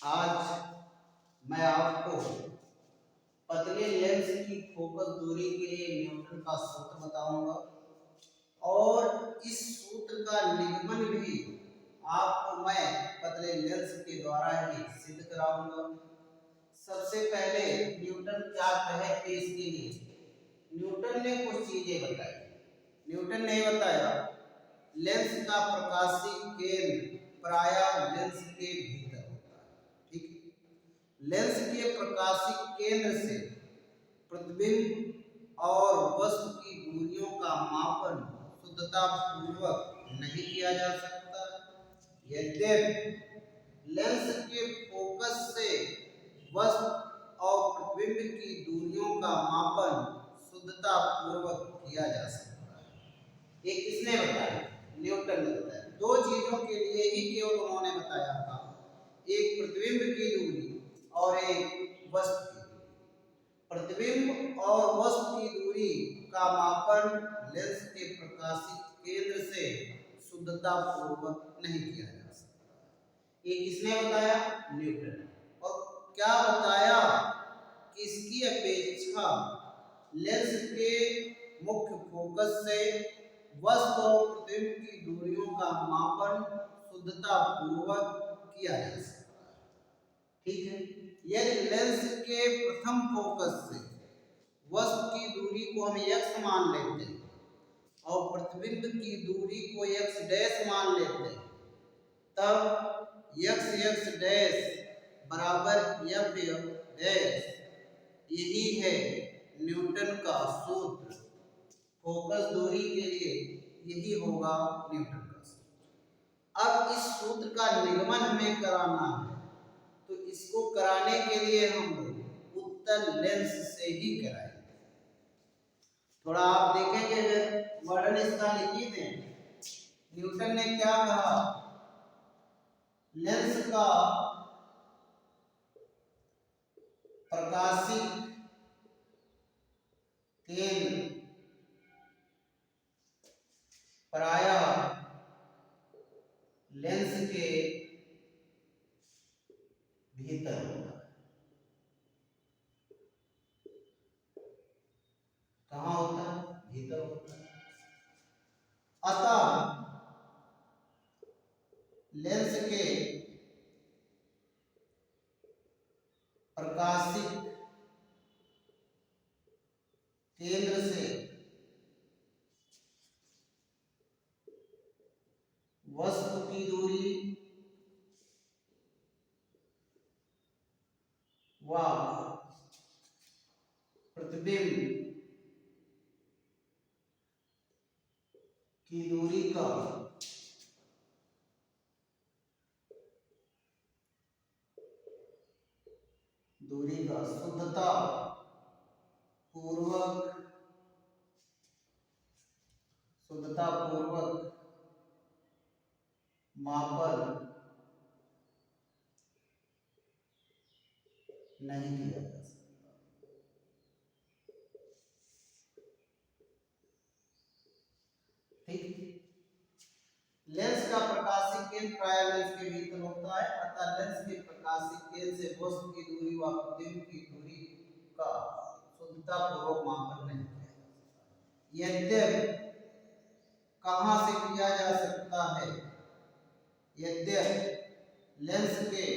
आज मैं आपको पतले लेंस की फोकस दूरी के लिए न्यूटन का सूत्र बताऊंगा और इस सूत्र का निगमन भी आपको मैं पतले लेंस के द्वारा ही सिद्ध कराऊंगा। सबसे पहले न्यूटन क्या कहे थे इसके लिए न्यूटन ने कुछ चीजें बताई। न्यूटन ने बताया लेंस का प्रकाशीय केंद्र प्रायः लेंस के भीतर होता है। ठीक है, लेंस के प्रकाशीय केंद्र से प्रतिबिंब और वस्तु की दूरियों का मापन शुद्धता पूर्वक नहीं किया जा सकता। यद्यपि लेंस के फोकस से वस्तु और प्रतिबिंब की दूरियों का मापन शुद्धता पूर्वक किया जा सकता है। ये किसने बताया? न्यूटन ने बताया। दो चीजों के लिए ही केवल उन्होंने बताया था, एक प्रतिबिंब की दूरी और एक वस्तु की दूरी। प्रतिबिंब और वस्तु की दूरी का मापन लेंस के प्रकाशित केंद्र से शुद्धता पूर्वक नहीं किया जा सकता। ये किसने बताया? न्यूटन। और क्या बताया कि इसकी अपेक्षा लेंस के मुख्य फोकस से वस्तु और प्रतिबिंब की दूरियों का मापन शुद्धता पूर्वक किया जा सकता है। ठीक है, यदि लेंस के प्रथम फोकस से वस्तु की दूरी को हम x मान लेते हैं और प्रतिबिंब की दूरी को x डैश मान लेते हैं, तब x डैश बराबर f डैश, यही है न्यूटन का सूत्र। फोकस दूरी के लिए यही होगा न्यूटन का सूत्र। अब इस सूत्र का निगमन हमें कराना है, तो इसको कराने के लिए हम लोग उत्तल लेंस से ही कराएंगे। थोड़ा आप देखेंगे, अगर वर्णन इसका लिखित है, न्यूटन ने क्या कहा? लेंस का प्रकाशिक केंद्र प्रायः लेंस के भीतर होता है। कहाँ होता है? भीतर होता है। अतः लेंस के प्रकाशिक केंद्र से वस्तु की दूरी व प्रतिबिंब की दूरी का शुद्धता पूर्वक मापन नहीं किया जा सकता। ठीक, लेंस का प्रकाशीय केंद्र प्रायः लेंस के भीतर होता है, अतः लेंस के प्रकाशीय केंद्र से वस्तु की दूरी व प्रतिबिंब की दूरी का शुद्धता पूर्वक मापन नहीं किया जा सकता। यद्यपि कहां से किया जा सकता है? यद्यपि लेंस के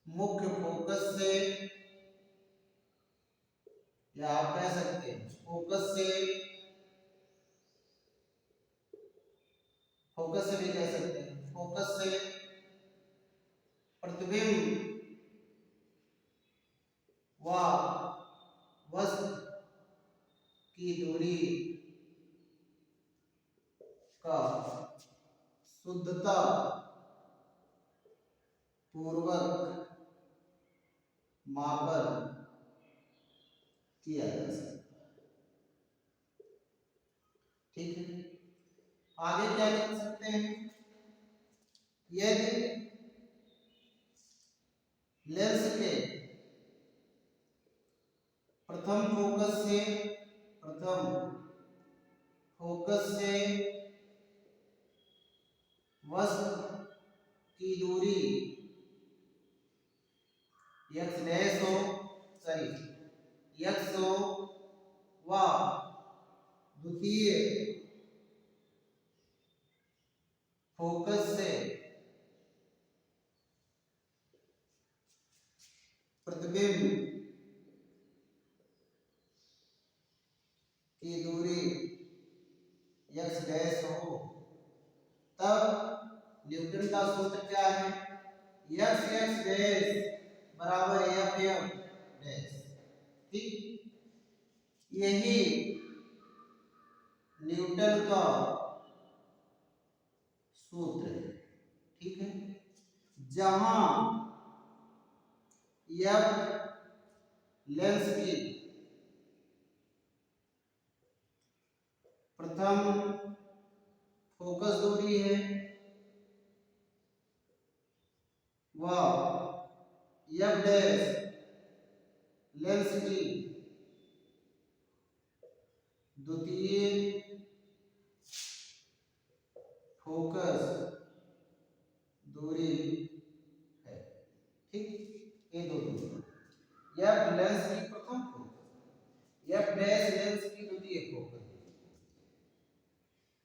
मुख्य फोकस से, या आप कह सकते हैं फोकस से भी कह सकते हैं, फोकस से प्रतिबिंब व वस्तु की दूरी का शुद्धता पूर्वक मापन किया जा सकता है। ठीक है, आगे क्या लिख सकते हैं? यदि लेंस के प्रथम फोकस से वस्तु की दूरी x डैश हो, सॉरी x हो व द्वितीय फोकस से प्रतिबिंब की दूरी x डैश हो, तब न्यूटन का सूत्र क्या है? x डैश बराबर f डैश। ठीक, यही न्यूटन का सूत्र है। ठीक है, जहां f लेंस की प्रथम फोकस दूरी है व f डैश लेंस की द्वितीय फोकस दूरी है। ठीक, ये दो दूरी, f लेंस की प्रथम फोकस, f डैश लेंस की द्वितीय फोकस,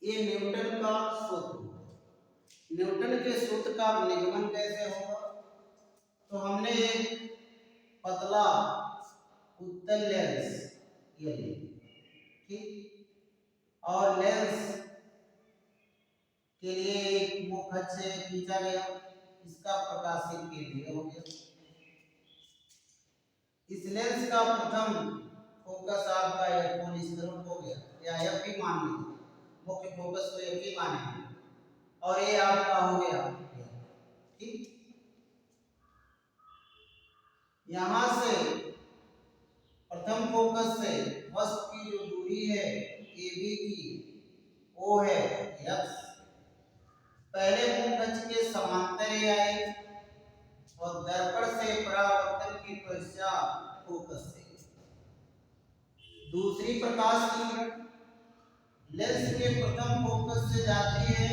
ये न्यूटन का सूत्र है। न्यूटन के सूत्र का निगमन कैसे होगा? तो हमने एक पतला उत्तल लेंस ये लिया, ठीक, और लेंस के लिए एक मुख्य अक्ष से खींचा गया, इसका प्रकाशीय केंद्र हो गया। इस लेंस का प्रथम फोकस आपका F1 इस तरफ हो गया, या F ही मान लीजिए, मुख्य फोकस को F ही मानेंगे, और ये आपका हो गया। ठीक, यहां से प्रथम फोकस से वस्तु की जो दूरी है AB की, वो है x। पहले मुख्य अक्ष के समांतर ये आए और दर्पण से परावर्तन के पश्चात फोकस से दूसरी प्रकाश किरण लेंस के प्रथम फोकस से जाती है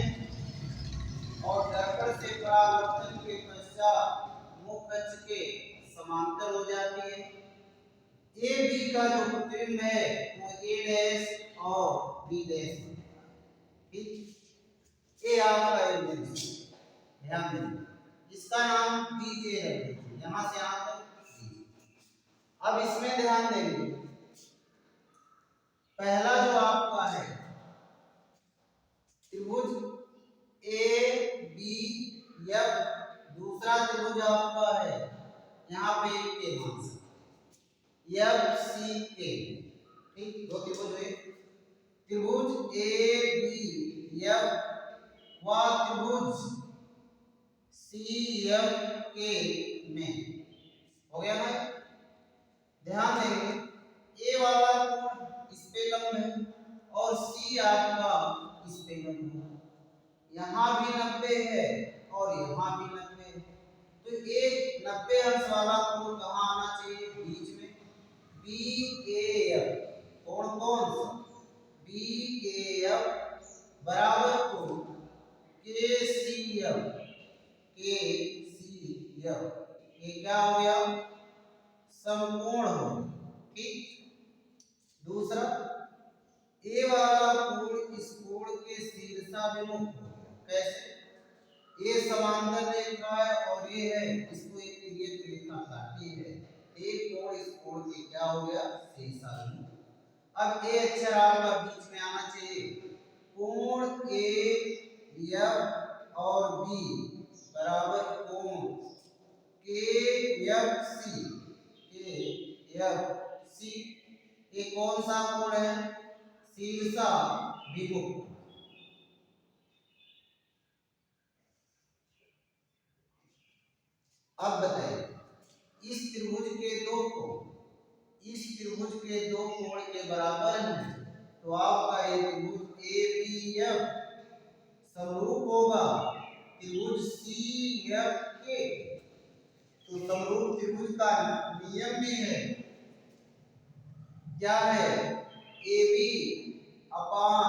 और दर्पण से परावर्तन के पश्चात मुख्य अक्ष के समांतर हो जाती है। ए बी का जो प्रतिबिंब है वो ए डैश और बी डैश होता है। ठीक, ये आपका एलिमेंट, ध्यान दें, इसका नाम बी जे रख दीजिए, यहां से यहां तक बी। अब इसमें ध्यान देंगे, पहला जो आपका है त्रिभुज ए बी एफ, दूसरा त्रिभुज आपका है यहाँ पे एक के मान से एफ सी के। ठीक, दो त्रिभुज हुए, त्रिभुज ए बी एफ व त्रिभुज सी एफ के में हो गया ना। ध्यान देंगे, ए वाला कोण इस पे लंब है और सी आपका इस पे लंब है, यहाँ भी 90 है और यहाँ भी 90 है, तो एक 90 अंश वाला कोण कहाँ आना चाहिए? बीच में, बी ए एफ। कोण कौन सा? बी ए एफ बराबर कोण के सी एफ, के सी एफ, ये क्या हो गया? समकोण हो गया। ठीक, दूसरा ए वाला कोण इस कोण के शीर्षाभिमुख हो गया। कैसे? ये समांतर रेखा है और ये है, इसको एक तिर्यक रेखा काटी है, एक कोण इस कोण के क्या हो गया? शीर्षाभिमुख। अब ए अक्षर आपका बीच में आना चाहिए, कोण ए एफ और बी बराबर कोण के एफ सी, के एफ सी, ये कौन सा कोण है? शीर्षाभिमुख। अब बताइए, इस त्रिभुज के दो कोण इस त्रिभुज के दो कोण के बराबर हैं, तो आपका ये त्रिभुज ए बी एफ समरूप होगा त्रिभुज सी एफ के। तो समरूप त्रिभुज का नियम भी है, क्या है? ए बी अपान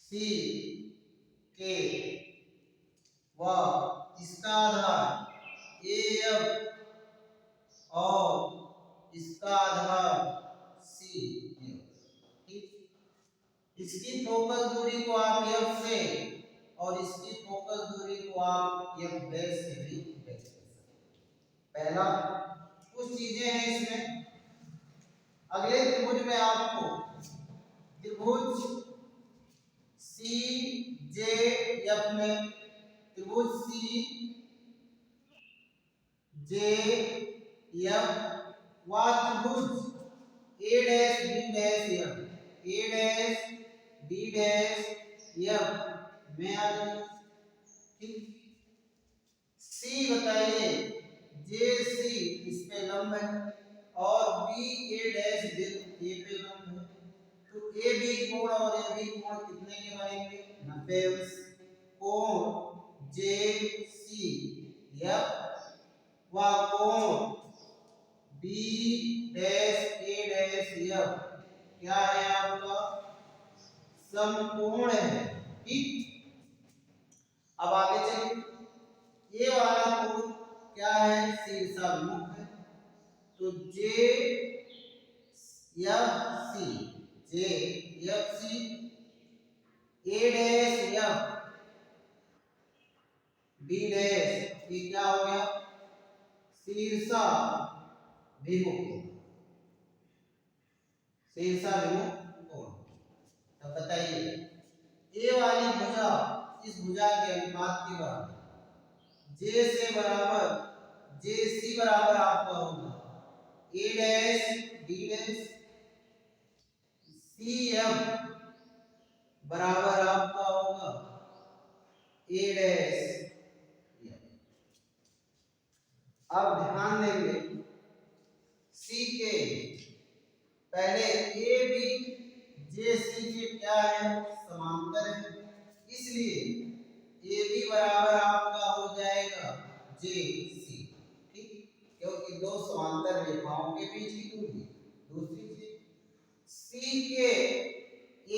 सी के व इसका आधार AF और इसका आधार CF। ठीक, इसकी फोकस दूरी को आप F से और इसकी फोकस दूरी को आप F डैश से भी देख सकते हैं। पहला कुछ चीजें हैं इसमें। अगले त्रिभुज में आपको त्रिभुज CJF में त्रिभुज CJF व त्रिभुज A'B'F में आ जाए। ठीक, C बताइए JC इस पे लंब है और BA' बिंदु A पे लंब है, तो AB कोण और AB कोण कितने के बनेंगे? 90 अंश। कोण JCF व कोण B'A'F क्या है आपका? समकोण है। ठीक, अब आगे चलिए। ये वाला कोण क्या है? शीर्षाभिमुख है, तो JFC A'F B डैश, ये क्या हो गया? शीर्षाभिमुख कोण। तो बताइए ये वाली भुजा इस भुजा के अनुपात के बराबर, JC बराबर आपका होगा A dash B dash, CF बराबर आपका होगा A डैश। अब ध्यान देंगे C के पहले AB JC के क्या है? समांतर है, इसलिए AB बराबर आपका हो जाएगा JC। ठीक, क्योंकि दो समांतर रेखाओं के बीच की दूरी। दूसरी चीज C के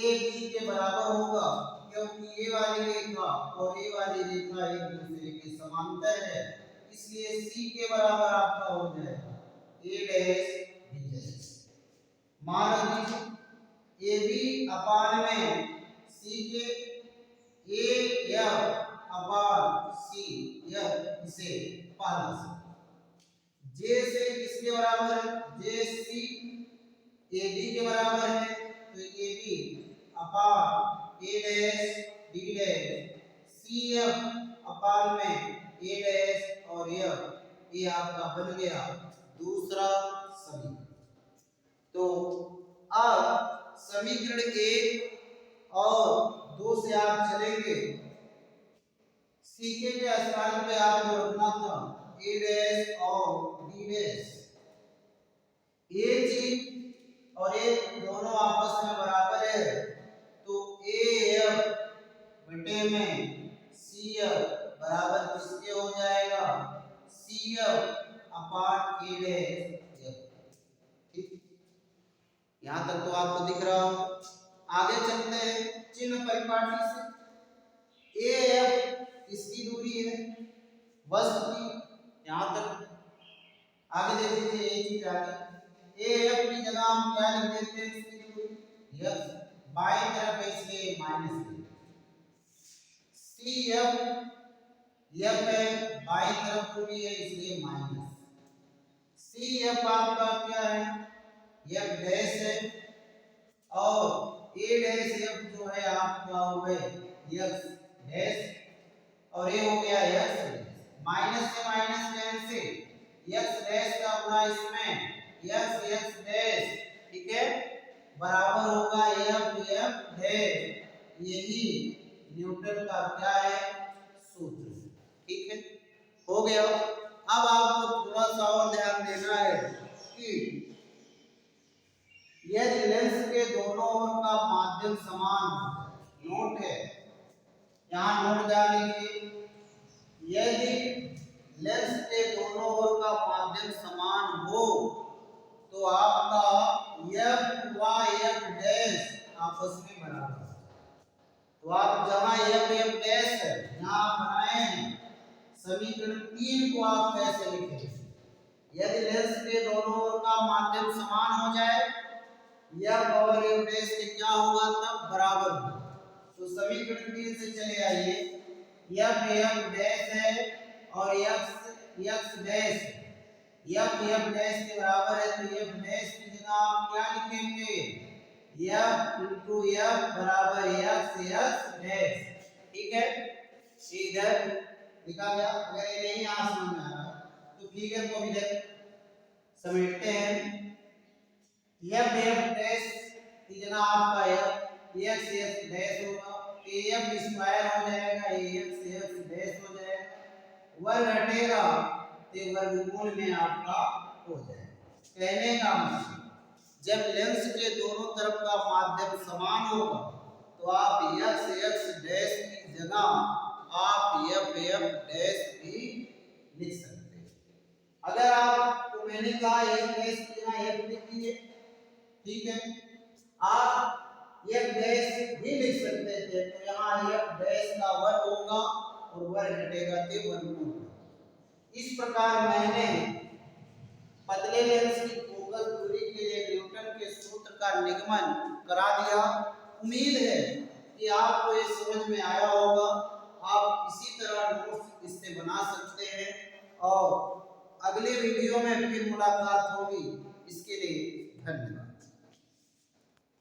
AB के बराबर होगा, क्योंकि ये वाली रेखा और ये वाली रेखा एक दूसरे के समांतर है, इसलिए C के बराबर आपका हो जाएगा A डैश B डैश। मान लीजिए AB अपान में C के AF अपान C, यह इसे पहला से J से किसके बराबर है? JC AB के बराबर है, तो AB upon A dash B dash, CF अपान में A डैश और F, ये आपका बन गया दूसरा समीकरण। तो अब समीकरण 1 और 2 से आप चलेंगे, सीके के स्थान पे आपको रखना था A डैश और B डैश। ये चीज और ये दोनों आपस में बराबर है, तो AF बटे में CF बराबर किसके हो जाएगा? CF upon A dash F। ठीक, यहां तक तो आपको दिख रहा हो। आगे चलते हैं चिन्ह परिपाटी से। AF इसकी दूरी है वस्तु की, यहां तक आगे देख लीजिए। ये चीज आगे AF की जगह हम क्या लिख देते हैं? इसकी दूरी F, बाईं तरफ है इसलिए माइनस CF, F है बाईं तरफ दूरी है इसलिए माइनस CF आपका क्या है? F डैश है और A डैश F जो है आपका हो गए X डैश और ये हो गया X माइनस से माइनस कैंसिल, X डैश का गुणा इसमें X डैश, ठीक है, बराबर होगा F डैश। यही न्यूटन का क्या है? सूत्र। ठीक है, हो गया। अब आपको थोड़ा सा और ध्यान देना है कि यदि लेंस के दोनों ओर का माध्यम समान नोट है, यहाँ नोट डाल लीजिए। यदि लेंस के दोनों ओर का माध्यम समान हो तो आपका F व F डैश आपस में बराबर है। तो तो आप जहां एफ एफ डैश है यहाँ बनाए हैं समीकरण 3 को आप कैसे लिखेंगे? यदि लेंस के दोनों ओर का माध्यम समान हो जाए एफ और एफ डैश के क्या होगा तब बराबर होगा। तो समीकरण 3 से चले आइए एफ एफ डैश है और x x dash F F dash के बराबर है तो एफ डैश की जगह आप क्या लिखेंगे एफ इंटू एफ बराबर एक्स एक्स डैश। ठीक है इधर लिखा गया। अगर ये नहीं यहाँ समझ में आ रहा तो फिगर को भी देख समेटते हैं। एफ एफ डैश की जगह आपका एफ एक्स एक्स डैश होगा एफ स्क्वायर हो जाएगा एक्स एक्स डैश हो जाएगा वर्ग हटेगा तो वर्गमूल में आपका हो जाएगा। कहने का मतलब जब लेंस के दोनों तरफ का माध्यम समान होगा तो आप एक्स एक्स डैश की जगह आप एफ एफ डैश भी लिख सकते हैं। अगर आपको मैंने कहा एफ डैश की जगह एफ लिखिए ठीक है आप एफ डैश भी लिख सकते थे तो यहाँ एफ डैश का वर्ग होगा और वर्ग हटेगा तो वर्गमूल। इस प्रकार मैंने पतले लेंस की फोकस दूरी के लिए न्यूटन के सूत्र का निगमन करा दिया। उम्मीद है कि आपको ये समझ में आया होगा। आप इसी तरह नोट्स इससे बना सकते हैं और अगले वीडियो में फिर मुलाकात होगी। इसके लिए धन्यवाद।